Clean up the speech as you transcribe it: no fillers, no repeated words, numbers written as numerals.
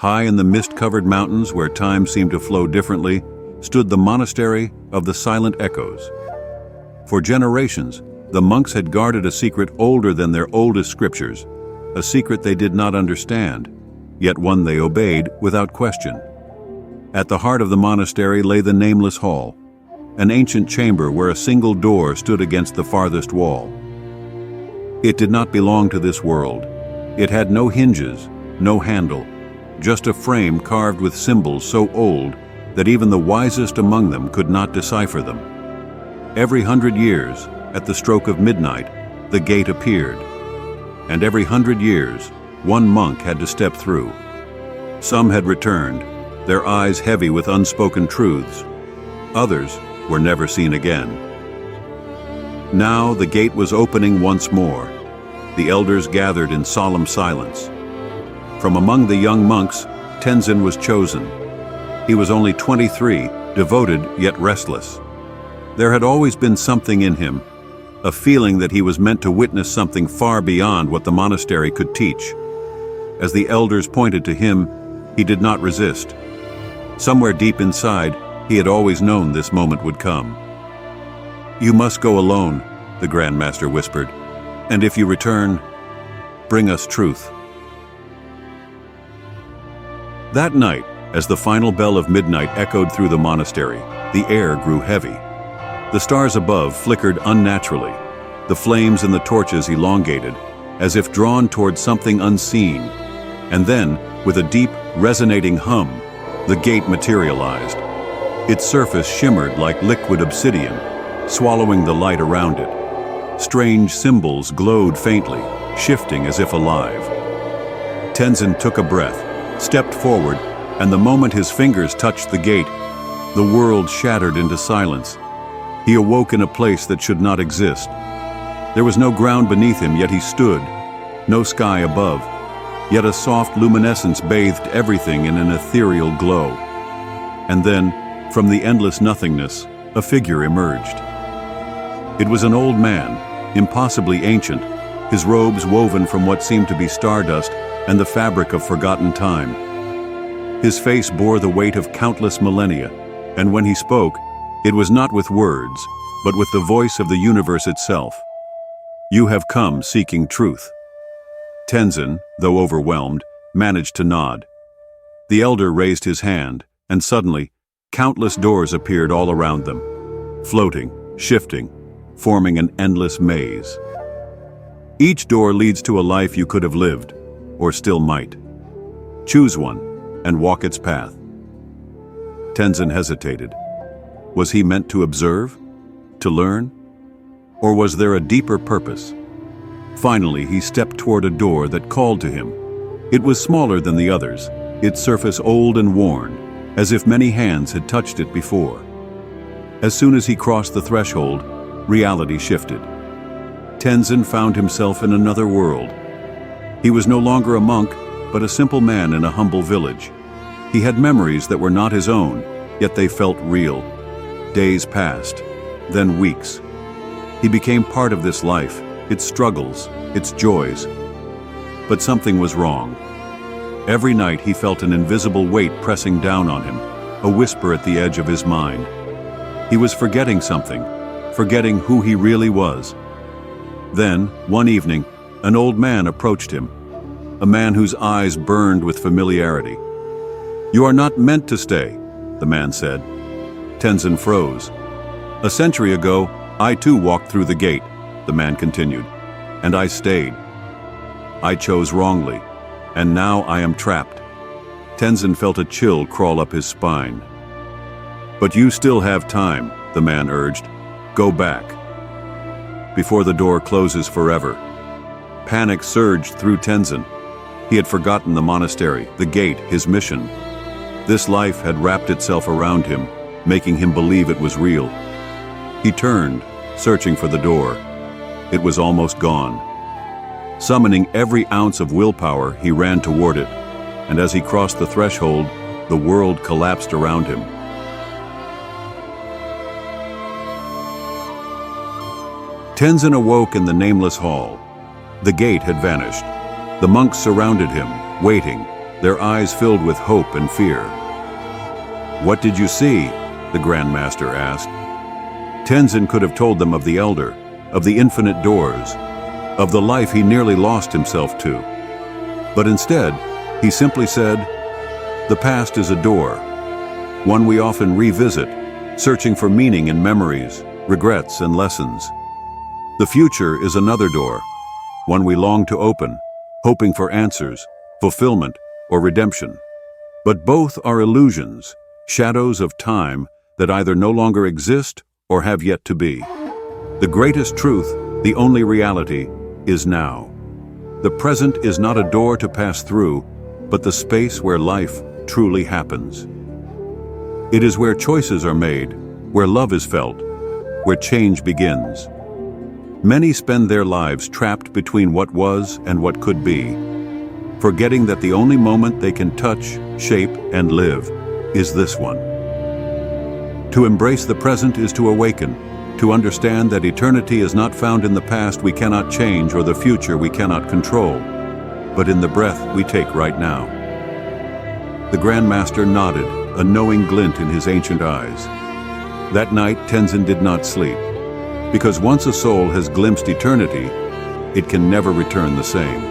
High in the mist-covered mountains where time seemed to flow differently, stood the monastery of the Silent Echoes. For generations, the monks had guarded a secret older than their oldest scriptures, a secret they did not understand, yet one they obeyed without question. At the heart of the monastery lay the nameless hall, an ancient chamber where a single door stood against the farthest wall. It did not belong to this world. It had no hinges, no handle, just a frame carved with symbols so old that even the wisest among them could not decipher them. Every 100 years, at the stroke of midnight, the gate appeared, and every 100 years, one monk had to step through. Some had returned, their eyes heavy with unspoken truths. Others were never seen again. Now the gate was opening once more. The elders gathered in solemn silence. From among the young monks, Tenzin was chosen. He was only 23, devoted yet restless. There had always been something in him, a feeling that he was meant to witness something far beyond what the monastery could teach. As the elders pointed to him, he did not resist. Somewhere deep inside, he had always known this moment would come. "You must go alone," the Grand Master whispered, "and if you return, bring us truth." That night, as the final bell of midnight echoed through the monastery, the air grew heavy. The stars above flickered unnaturally. The flames in the torches elongated, as if drawn toward something unseen. And then, with a deep, resonating hum, the gate materialized. Its surface shimmered like liquid obsidian, swallowing the light around it. Strange symbols glowed faintly, shifting as if alive. Tenzin took a breath, stepped forward, and the moment his fingers touched the gate, the world shattered into silence. He awoke in a place that should not exist. There was no ground beneath him, yet he stood, no sky above, yet a soft luminescence bathed everything in an ethereal glow. And then, from the endless nothingness, a figure emerged. It was an old man, impossibly ancient, his robes woven from what seemed to be stardust and the fabric of forgotten time. His face bore the weight of countless millennia, and when he spoke, it was not with words, but with the voice of the universe itself. "You have come seeking truth." Tenzin, though overwhelmed, managed to nod. The elder raised his hand, and suddenly, countless doors appeared all around them, floating, shifting, forming an endless maze. Each door leads to a life you could have lived, or still might. Choose one, and walk its path. Tenzin hesitated. Was he meant to observe? To learn? Or was there a deeper purpose? Finally, he stepped toward a door that called to him. It was smaller than the others, its surface old and worn, as if many hands had touched it before. As soon as he crossed the threshold, reality shifted. Tenzin found himself in another world. He was no longer a monk, but a simple man in a humble village. He had memories that were not his own, yet they felt real. Days passed, then weeks. He became part of this life, its struggles, its joys. But something was wrong. Every night he felt an invisible weight pressing down on him, a whisper at the edge of his mind. He was forgetting something, forgetting who he really was. Then, one evening, an old man approached him, a man whose eyes burned with familiarity. "You are not meant to stay," the man said. Tenzin froze. "A century ago, I too walked through the gate," the man continued, "and I stayed. I chose wrongly, and now I am trapped." Tenzin felt a chill crawl up his spine. "But you still have time," the man urged. "Go back, before the door closes forever." Panic surged through Tenzin. He had forgotten the monastery, the gate, his mission. This life had wrapped itself around him, making him believe it was real. He turned, searching for the door. It was almost gone. Summoning every ounce of willpower, he ran toward it, and as he crossed the threshold, the world collapsed around him. Tenzin awoke in the nameless hall. The gate had vanished. The monks surrounded him, waiting, their eyes filled with hope and fear. "What did you see?" the Grand Master asked. Tenzin could have told them of the Elder, of the infinite doors, of the life he nearly lost himself to. But instead, he simply said, "The past is a door, one we often revisit, searching for meaning in memories, regrets, and lessons. The future is another door, one we long to open, hoping for answers, fulfillment, or redemption. But both are illusions, shadows of time that either no longer exist or have yet to be. The greatest truth, the only reality, is now. The present is not a door to pass through, but the space where life truly happens. It is where choices are made, where love is felt, where change begins. Many spend their lives trapped between what was and what could be, forgetting that the only moment they can touch, shape, and live is this one. To embrace the present is to awaken, to understand that eternity is not found in the past we cannot change or the future we cannot control, but in the breath we take right now." The Grand Master nodded, a knowing glint in his ancient eyes. That night, Tenzin did not sleep, because once a soul has glimpsed eternity, it can never return the same.